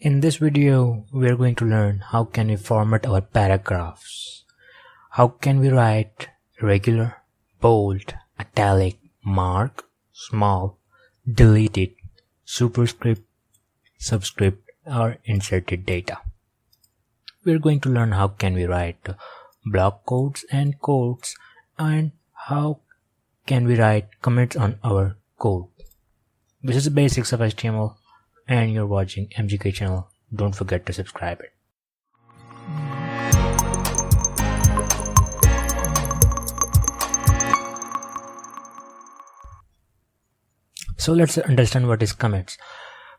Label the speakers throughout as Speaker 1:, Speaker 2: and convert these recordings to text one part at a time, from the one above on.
Speaker 1: In this video, we are going to learn how can we format our paragraphs. How can we write regular, bold, italic, mark, small, deleted, superscript, subscript, or inserted data. We are going to learn how can we write block quotes and quotes, and how can we write comments on our code. This is the basics of HTML, and you're watching MGK channel. Don't forget to subscribe it. So let's understand what is commits.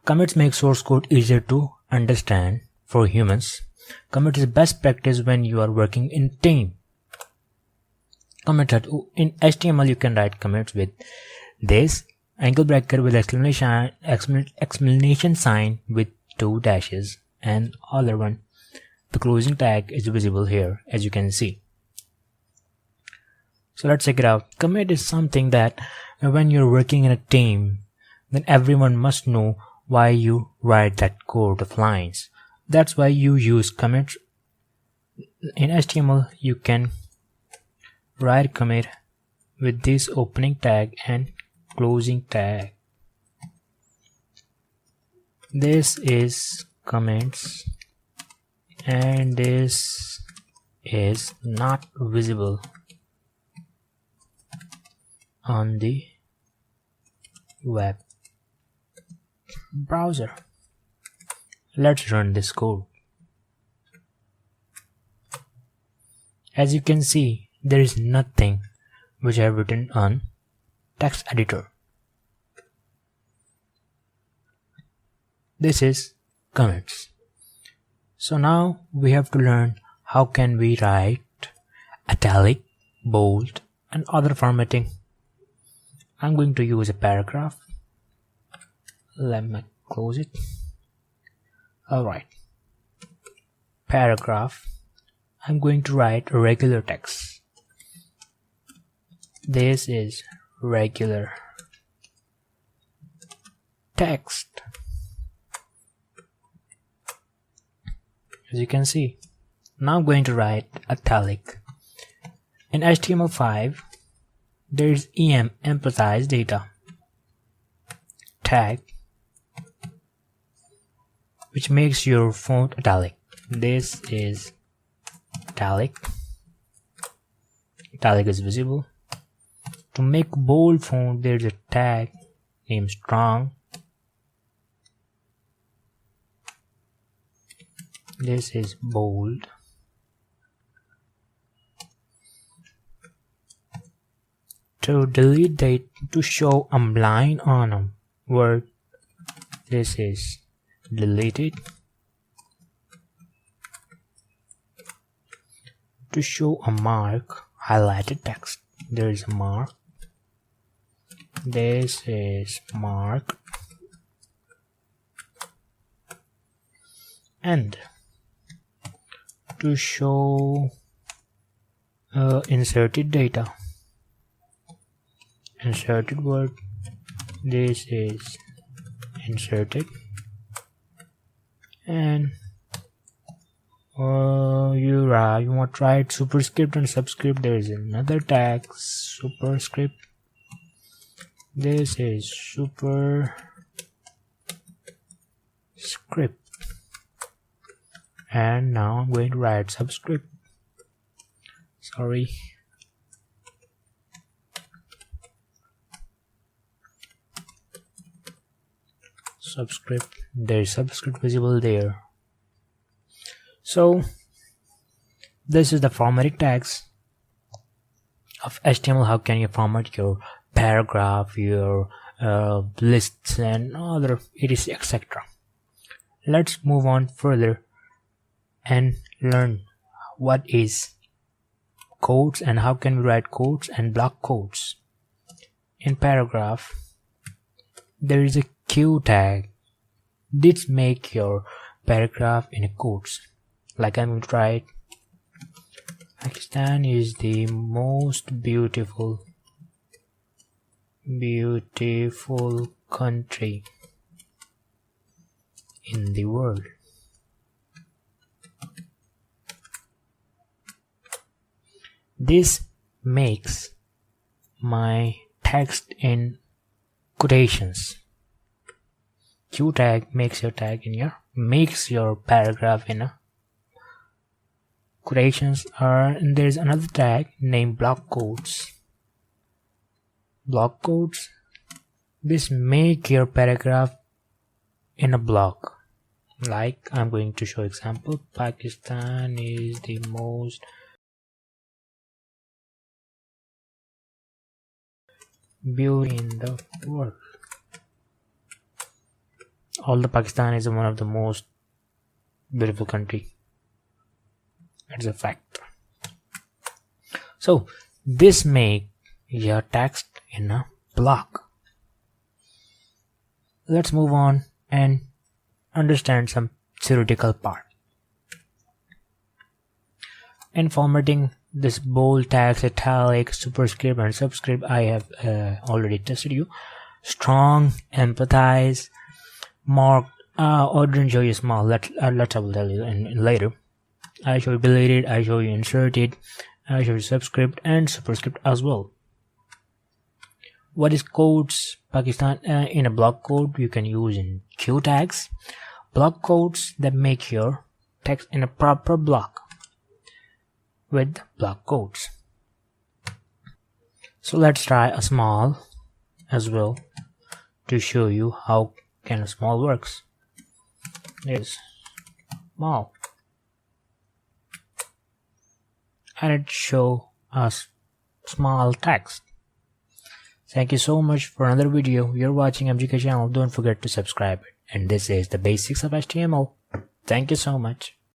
Speaker 1: Commits make source code easier to understand for humans. Commit is best practice when you are working in team. Commit in HTML you can write commits with this angle bracket with explanation sign with 2 dashes, and other one. The closing tag is visible here, as you can see. So let's check it out. Commit is something that when you're working in a team, then everyone must know why you write that code of lines. That's why you use commits. In HTML you can write commit with this opening tag and closing tag. This is comments, and this is not visible on the web browser. Let's run this code. As you can see, there is nothing which I have written on text editor. This is comments. So now we have to learn how can we write italic, bold, and other formatting. I'm going to use a paragraph. Let me close it. Alright, paragraph. I'm going to write regular text. This is regular text. As you can see, now I'm going to write italic. In HTML5 there is emphasize data tag, which makes your font italic. This is italic. Italic is visible. To make bold font, there is a tag named strong. This is bold. To delete date, to show a line on a word, this is deleted. To show a mark, highlighted text, there is a mark. This is mark. And to show inserted data, inserted word, this is inserted. And you want to write superscript and subscript, there is another tag, superscript. This is superscript. And now I'm going to write subscript. Sorry. Subscript. There is subscript visible there. So this is the formatting tags of HTML. How can you format your paragraph, your lists, and other etc, etc. Let's move on further and learn what is quotes and how can we write quotes and block quotes. In paragraph there is a Q tag. This make your paragraph in a quotes. Like I'm going to write, Pakistan is the most beautiful country in the world. This makes my text in quotations. Q tag makes your paragraph in a quotations, and there is another tag named block quotes. Block quotes, this make your paragraph in a block. Like I'm going to show example. Pakistan is the most beauty in the world. Although Pakistan is one of the most beautiful country, it's a fact. So this make your text in a block. Let's move on and understand some theoretical part. In formatting this bold text, italic, superscript and subscript, I have already tested you. Strong, empathize, marked, or didn't show you small. Let's I will tell you in later. I show you belated, I show you inserted, I show you subscript and superscript as well. What is quotes? Pakistan in a block quote you can use in Q tags. Block quotes that make your text in a proper block with block quotes. So let's try a small as well to show you how can a small works. There's small, and it show us small text. Thank you so much for another video. You're watching MGK channel. Don't forget to subscribe. And this is the basics of HTML. Thank you so much.